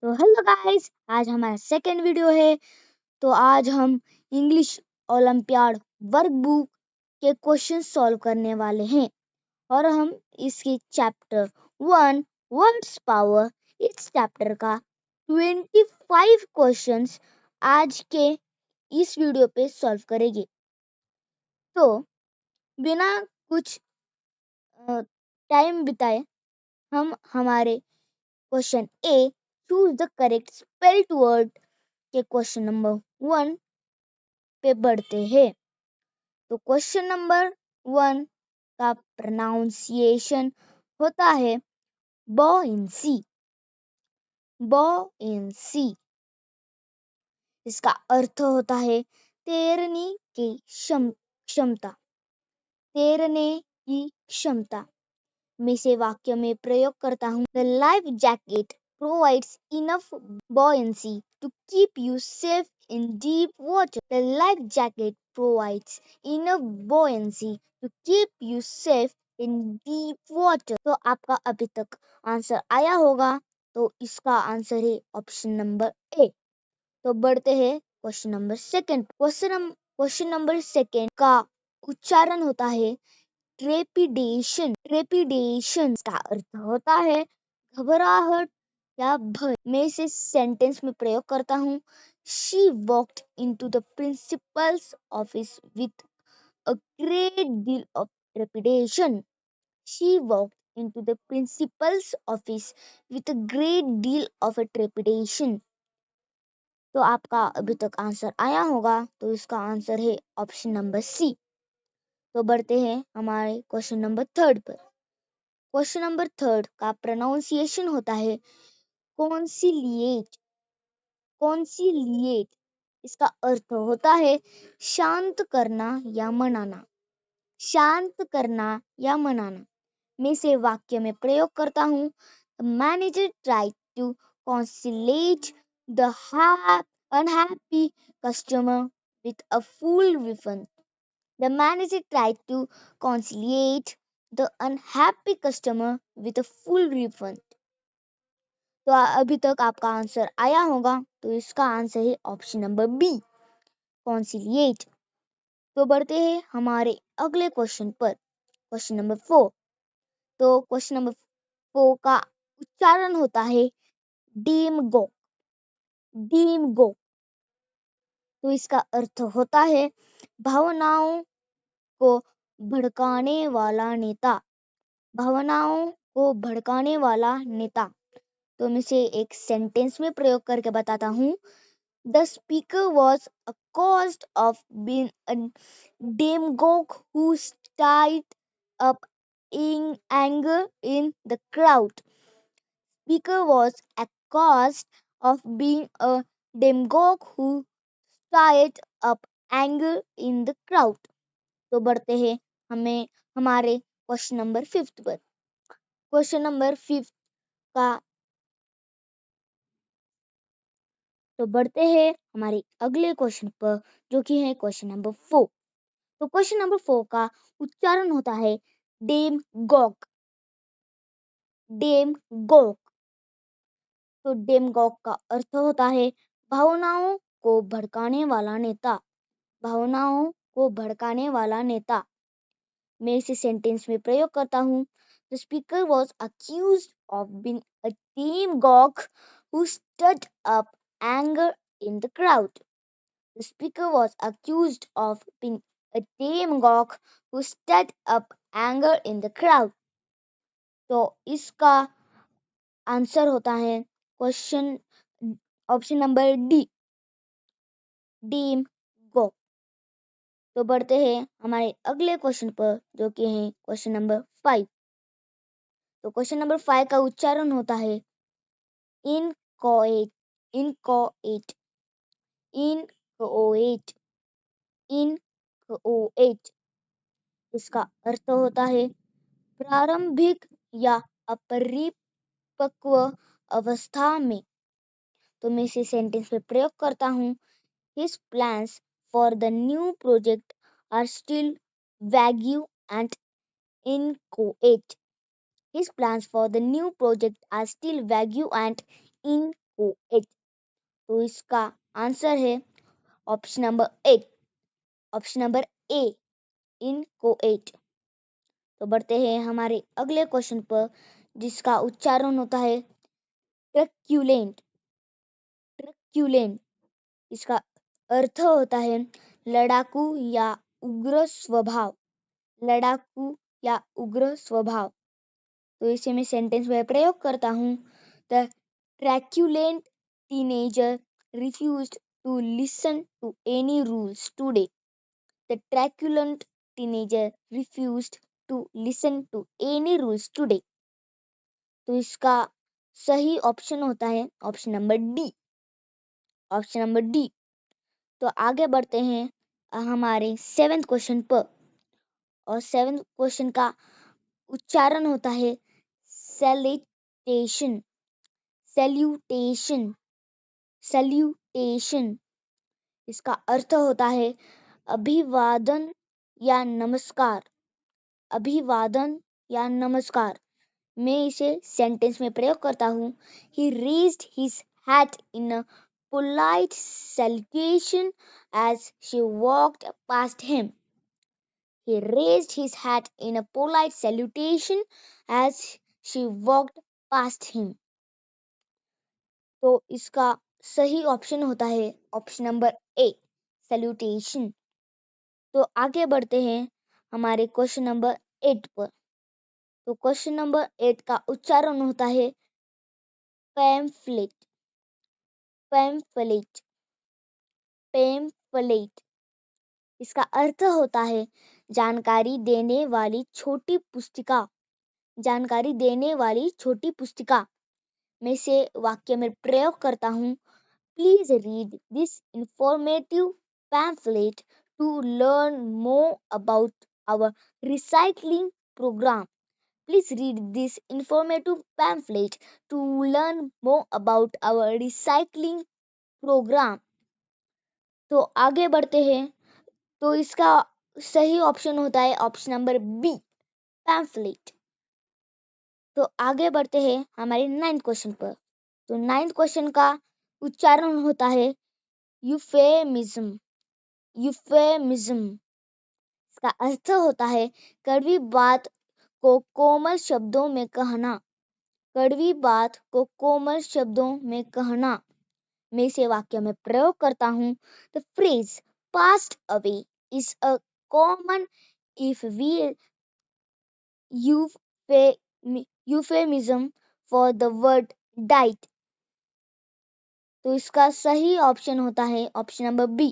तो hello guys, आज हमारा सेकेंड वीडियो है। तो आज हम इंग्लिश ओलंपियाड वर्कबुक के क्वेश्चन सॉल्व करने वाले हैं और हम इसके चैप्टर 1 वर्ड्स पावर इस चैप्टर का 25 क्वेश्चंस आज के इस वीडियो पे सॉल्व करेंगे। तो बिना कुछ टाइम बिताए हम हमारे question A choose the correct spelled word के क्वेश्चन नंबर 1 पे बढ़ते हैं। तो क्वेश्चन नंबर 1 का प्रोनाउंसिएशन होता है बॉयंसी। बॉयंसी इसका अर्थ होता है तैरने की क्षमता। तैरने की क्षमता। मैं इसे वाक्य में प्रयोग करता हूँ। The life jacket provides enough buoyancy to keep you safe in deep water. The life jacket provides enough buoyancy to keep you safe in deep water. तो आपका अभी तक आंसर आया होगा, तो इसका आंसर है ऑप्शन नंबर ए। तो बढ़ते हैं question number second. Question number second का उच्चारण होता है ट्रेपिडेशन। ट्रेपिडेशन का अर्थ होता है घबराहट या भय। मैं इसे सेंटेंस में प्रयोग करता हूँ। She walked into the principal's office with a great deal of trepidation. She walked into the principal's office with a great deal of a trepidation. तो आपका अभी तक आंसर आया होगा, तो इसका आंसर है ऑप्शन नंबर सी। तो बढ़ते हैं हमारे क्वेश्चन नंबर थर्ड पर। क्वेश्चन नंबर थर्ड का प्रोनाउंसिएशन होता है कॉन्सिलिएट। कॉन्सिलिएट इसका अर्थ होता है शांत करना या मनाना। शांत करना या मनाना। मैं इसे वाक्य में प्रयोग करता हूँ। Manager tried to conciliate the unhappy customer with a full refund. The manager tried to conciliate the unhappy customer with a full refund. तो अभी तक आपका आंसर आया होगा, तो इसका आंसर है ऑप्शन नंबर बी conciliate. तो बढ़ते हैं हमारे अगले क्वेश्चन पर, क्वेश्चन नंबर 4। तो क्वेश्चन नंबर 4 का उच्चारण होता है डेमगोग। डेमगोग तो इसका अर्थ होता है भावनाओं को भड़काने वाला नेता। भावनाओं को भड़काने वाला नेता। तो मैं इसे एक सेंटेंस में प्रयोग करके बताता हूँ। The speaker was accused of being a demagogue who stirred up anger in the crowd. Speaker was accused of being a demagogue who stirred up anger in the crowd. तो बढ़ते हैं हमारे क्वेश्चन नंबर 5 पर। Question number 5 का तो बढ़ते हैं हमारे अगले क्वेश्चन पर, जो कि है क्वेश्चन नंबर 4। तो क्वेश्चन नंबर 4 का उच्चारण होता है डेमगोग। डेमगोग तो डेमगोग का अर्थ होता है भावनाओं को भड़काने वाला नेता। भावनाओं को भड़काने वाला नेता। मैं इसे सेंटेंस में प्रयोग करता हूँ। The speaker was accused of being a demagogue who stirred up anger in the crowd. The speaker was accused of being a demagogue who stirred up anger in the crowd. तो इसका answer होता है question option number D डेमगोग। तो बढ़ते हैं हमारे अगले question पर, जो कि है क्वेश्चन नंबर 5। तो क्वेश्चन नंबर 5 का उच्चारण होता है इनकोएट। इनकोएट इनकोएट इनकोएट इसका अर्थ होता है प्रारंभिक या अपरिपक्व अवस्था में। तो मैं इसे सेंटेंस में प्रयोग करता हूँ। His plans for the new project are still vague and inchoate. His plans for the new project are still vague and inchoate. inchoate। तो इसका आंसर है ऑप्शन नंबर 8, ऑप्शन नंबर ए, inchoate। तो बढ़ते हैं हमारे अगले क्वेश्चन पर, जिसका उच्चारण होता है ट्रक्यूलेंट। ट्रक्यूलेंट, इसका अर्थ होता है लड़ाकू या उग्र स्वभाव। लड़ाकू या उग्र स्वभाव। तो इसे मैं सेंटेंस में प्रयोग करता हूँ। The truculent teenager refused to listen to any rules today. The truculent teenager refused to listen to any rules today. तो इसका सही ऑप्शन होता है option number D, option number D. तो आगे बढ़ते हैं हमारे 7th क्वेश्चन पर, और 7th क्वेश्चन का उच्चारण होता है सैल्यूटेशन। Salutation, salutation. इसका अर्थ होता है अभिवादन या नमस्कार। अभिवादन या नमस्कार। मैं इसे सेंटेंस में प्रयोग करता हूँ। He raised his hat in a polite salutation as she walked past him. He raised his hat in a polite salutation as she walked past him. तो इसका सही ऑप्शन होता है ऑप्शन नंबर ए, सैल्यूटेशन। तो आगे बढ़ते हैं हमारे क्वेश्चन नंबर 8 पर। तो क्वेश्चन नंबर 8 का उच्चारण होता है पैम्फलेट। Pamphlet, pamphlet. इसका अर्थ होता है जानकारी देने वाली छोटी पुस्तिका। जानकारी देने वाली छोटी पुस्तिका। मैं इसे वाक्य में प्रयोग करता हूँ। Please read this informative pamphlet to learn more about our recycling programme. Please read this informative pamphlet to learn more about our recycling program. तो आगे बढ़ते हैं। तो इसका सही ऑप्शन होता है ऑप्शन नंबर बी, पैम्फलेट। तो आगे बढ़ते हैं हमारे 9th क्वेश्चन पर। तो 9th क्वेश्चन का उच्चारण होता है यूफेमिज्म। यूफेमिज्म। इसका अर्थ होता है कड़वी बात को कोमल शब्दों में कहना। कड़वी बात को कोमल शब्दों में कहना। मैं इसे वाक्य में प्रयोग करता हूँ। The phrase passed away is a common if we euphemism for the word died। तो इसका सही ऑप्शन होता है ऑप्शन नंबर बी।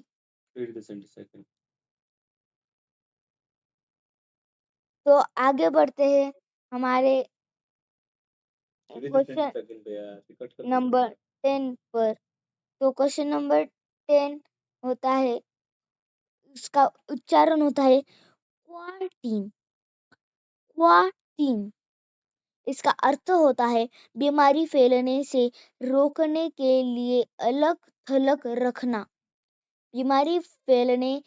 तो आगे बढ़ते हैं हमारे क्वेश्चन नंबर 10 पर। तो क्वेश्चन नंबर 10 होता है, इसका उच्चारण होता है क्वारंटीन। क्वारंटीन। इसका अर्थ होता है बीमारी फैलने से रोकने के लिए अलग थलग रखना। बीमारी फैलने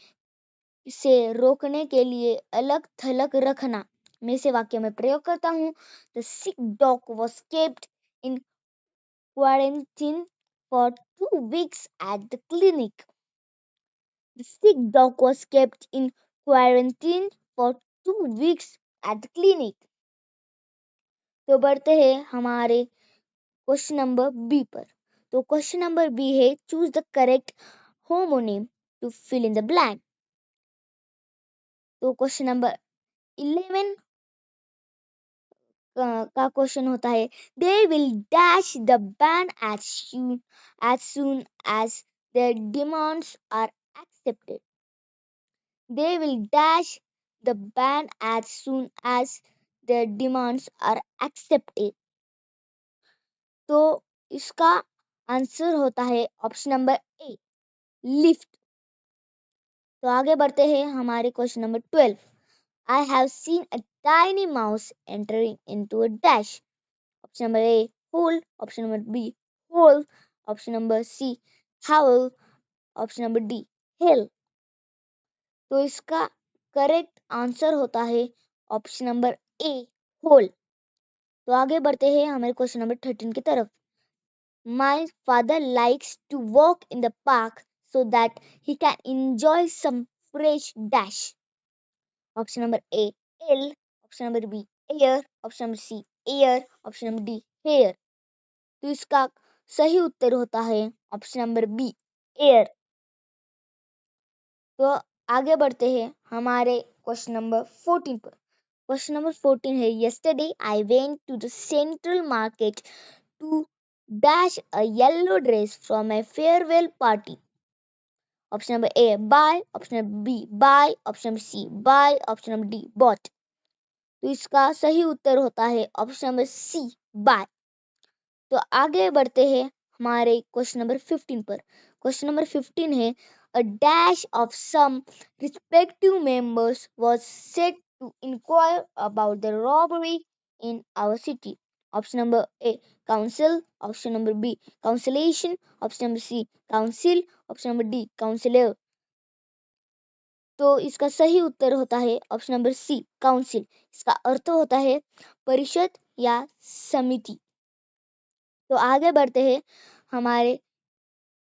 से रोकने के लिए अलग थलग रखना। मैं इसे वाक्य में प्रयोग करता हूँ। The sick dog was kept in quarantine for 2 weeks at the clinic। The sick dog was kept in quarantine for 2 weeks at the clinic। तो बढ़ते हैं हमारे क्वेश्चन नंबर बी पर। तो क्वेश्चन नंबर बी है choose the correct homonym to fill in the blank. तो question number 11 का question होता है they will dash the ban as soon as their demands are accepted। They will dash the ban as soon as their demands are accepted। तो इसका answer होता है option number ए, lift. तो आगे बढ़ते हैं हमारे question number 12। I have seen a tiny mouse entering into a dash। Option number A, hole। Option number B, hole। Option number C, howl। Option number D, hell। तो इसका correct answer होता है option number ए, whole. तो आगे बढ़ते हैं हमारे question number 13 की तरफ। My father likes to walk in the park so that he can enjoy some fresh dash. Option number A, L. Option number B, air. Option number C, air. Option number D, hair. तो इसका सही उत्तर होता है option number B, air. तो आगे बढ़ते हैं हमारे क्वेश्चन नंबर 14 पर। क्वेश्चन नंबर 14 है, yesterday I went to the central market to dash a yellow dress from my farewell party. Option number A, buy. Option number B, buy. Option number C, buy. Option number D, bought. तो इसका सही उत्तर होता है option number C, buy। तो आगे बढ़ते हैं हमारे क्वेश्चन नंबर 15 पर। क्वेश्चन नंबर 15 है, a dash of some respective members was set to inquire about the robbery in our city. Option number A, council. Option number B, conciliation. Option number C, counsel. Option number D, councillor. तो इसका सही उत्तर होता है option number C, council. इसका अर्थ होता है परिषद या समिति। तो आगे बढ़ते हैं हमारे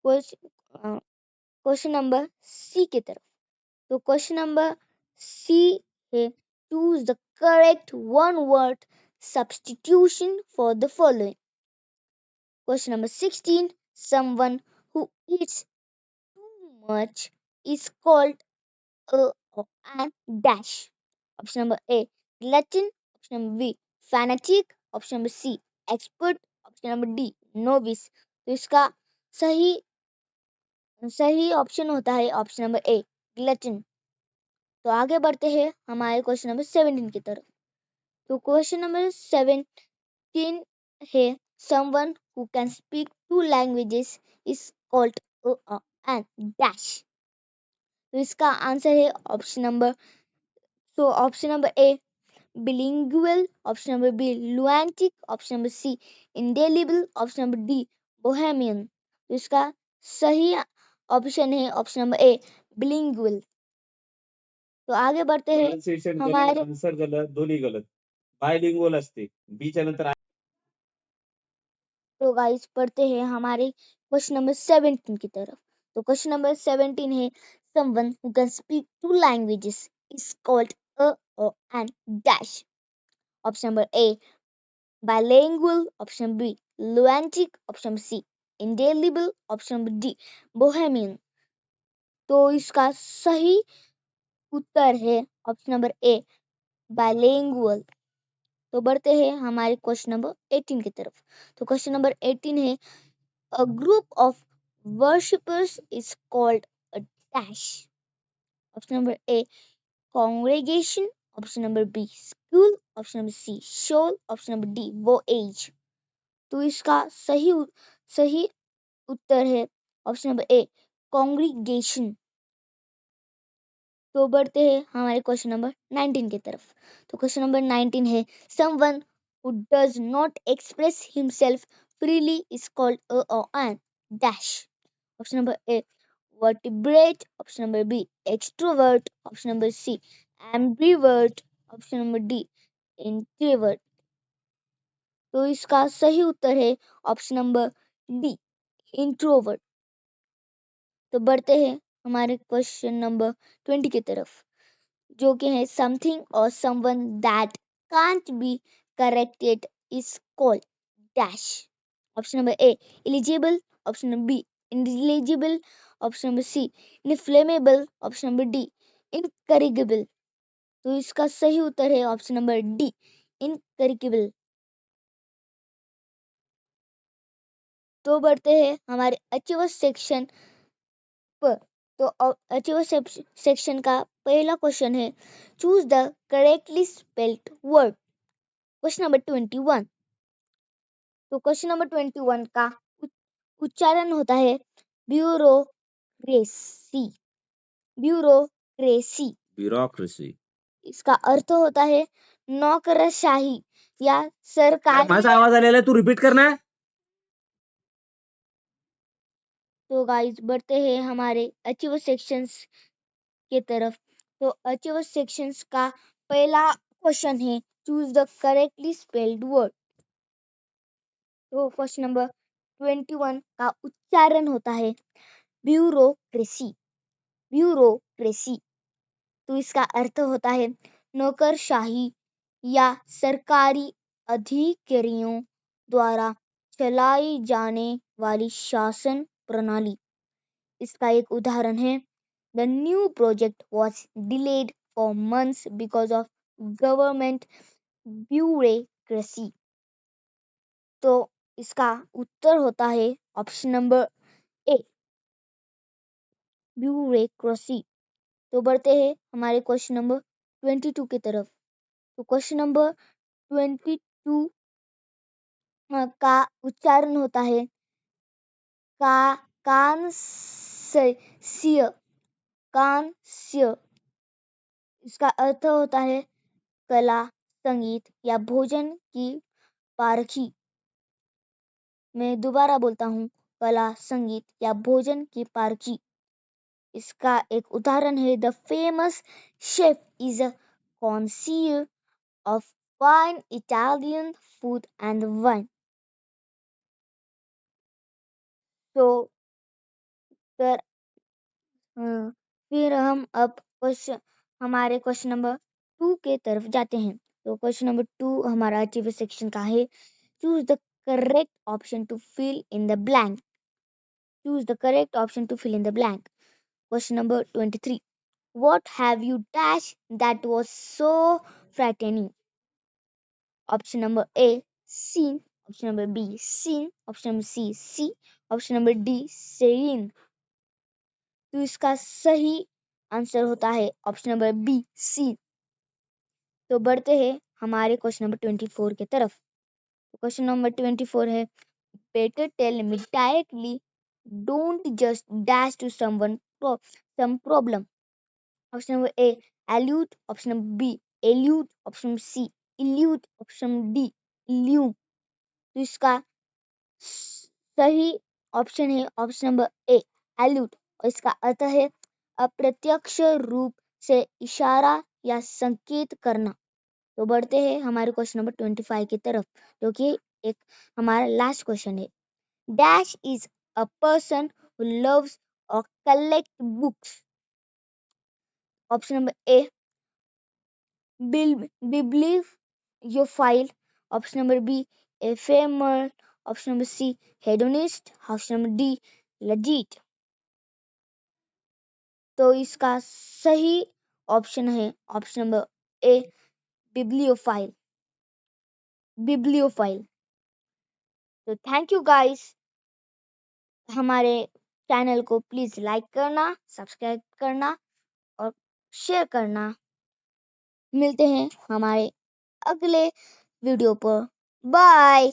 क्वेश्चन नंबर सी की तरफ। तो क्वेश्चन नंबर सी है, choose the correct one word substitution for the following. Question number 16, someone who eats too much is called a or an dash. Option number A, glutton. Option number B, fanatic. Option number C, expert. Option number D, novice. तो इसका सही सही option होता है option number ए, glutton. तो आगे बढ़ते हैं हमारे क्वेश्चन नंबर 17 की तरफ। तो क्वेश्चन नंबर 17 है, someone who can speak to languages is called an dash. तो इसका आंसर है ऑप्शन नंबर ए, bilingual. Option number B, lunatic. Option number C, indelible. Option number D, bohemian. तो इसका सही ऑप्शन है ऑप्शन नंबर ए, bilingual। तो आगे बढ़ते हैं प्रोनाउन्सिएशन गलत, हमारे आन्सर गलत, दोन्ही गलत। बायलिंगुअल असते, बीच्या नंतर तो गाइस पढ़ते हैं हमारे क्वेश्चन नंबर 17 की तरफ। तो क्वेश्चन नंबर 17 है, someone who can speak two languages is called a or an dash। Option number A, bilingual. Option B, lunatic. Option C, indelible. Option D, bohemian। तो इसका सही उत्तर है ऑप्शन नंबर ए, bilingual। तो बढ़ते हैं हमारे क्वेश्चन नंबर 18 की तरफ। तो क्वेश्चन नंबर 18 है, a group of worshippers is called a dash। Option number A, congregation। Option number B, school। Option number C, shoal। Option number D, voyage। तो इसका सही उत्तर है ऑप्शन नंबर ए, कॉन्ग्रीगेशन। तो बढ़ते हैं हमारे क्वेश्चन नंबर 19 की तरफ। तो क्वेश्चन नंबर 19 है, someone who does not express himself freely is called a और an dash. Option number A, vertebrate. Option number B, extrovert. Option number C, ambivert. Option number D, introvert. तो इसका सही उत्तर है option number D, introvert. तो बढ़ते हैं हमारे question number 20 की तरफ, जो कि है, समथिंग और someone that can't be corrected is called dash. Option number A, eligible. Option number B, ineligible. Option number C, inflammable. Option number D, incorrectable. तो इसका सही उत्तर है ऑप्शन नंबर डी, इनकरेक्टेबल। तो बढ़ते हैं हमारे अचीवर सेक्शन पर। तो अचीवर सेक्शन का पहला क्वेश्चन है, choose the correctly spelled word. Question number 21। तो क्वेश्चन नंबर 21 का उच्चारण होता है ब्यूरोक्रेसी। ब्यूरोक्रेसी। ब्यूरोक्रेसी। इसका अर्थ होता है नौकरशाही या सरकारी। माझा आवाज आलेला आहे, तू रिपीट करना। तो गाइस बढ़ते हैं हमारे अचीवर सेक्शंस की तरफ। तो अचीवर सेक्शंस का पहला क्वेश्चन है, choose the correctly spelled word. तो क्वेश्चन नंबर 21 का उच्चारण होता है ब्यूरोक्रेसी। ब्यूरोक्रेसी तो इसका अर्थ होता है नौकरशाही या सरकारी अधिकारियों द्वारा चलाई जाने वाली शासन प्रणाली। इसका एक उदाहरण है The new project was delayed for months because of government bureaucracy। तो इसका उत्तर होता है ऑप्शन नंबर ए ब्यूरोक्रेसी। तो बढ़ते हैं हमारे क्वेश्चन नंबर 22 की तरफ। तो क्वेश्चन नंबर 22 का उच्चारण होता है का कांस्य। कांस्य इसका अर्थ होता है कला, संगीत या भोजन की पारखी। मैं दोबारा बोलता हूँ, कला, संगीत या भोजन की पारखी। इसका एक उदाहरण है the famous chef is a connoisseur of fine Italian food and wine। तो फिर फिर हम अब हमारे क्वेश्चन नंबर 2 के तरफ जाते हैं। तो क्वेश्चन नंबर 2 हमारा अचीवर सेक्शन का है choose the correct option to fill in the blank. Choose the correct option to fill in the blank. Question number 23 What have you dash that was so frightening? Option number A, scene. Option number B, scene. Option number C, C. Option number D, serene। तो इसका सही answer होता है option number B, सी। तो बढ़ते हैं हमारे question number 24 की तरफ। क्वेश्चन नंबर 24 है better tell me directly don't just dash to someone some problem। Option number A allude. Option number B elude. Option number C illude. Option number D illume. तो इसका सही option है option number A elude और इसका अर्थ है अप्रत्यक्ष रूप से इशारा या संकेत करना। तो बढ़ते हैं हमारे क्वेश्चन नंबर 25 की तरफ जो कि एक हमारा लास्ट क्वेश्चन है dash is a person who loves और collect books. Option number A bibliophile। Option number B ephemeral। Option number C hedonist। Option number D legit। तो इसका सही ऑप्शन है option number A bibliophile। bibliophile। तो thank you guys. हमारे channel को please like करना, subscribe करना और शेयर करना। मिलते हैं हमारे अगले वीडियो पर। बाय।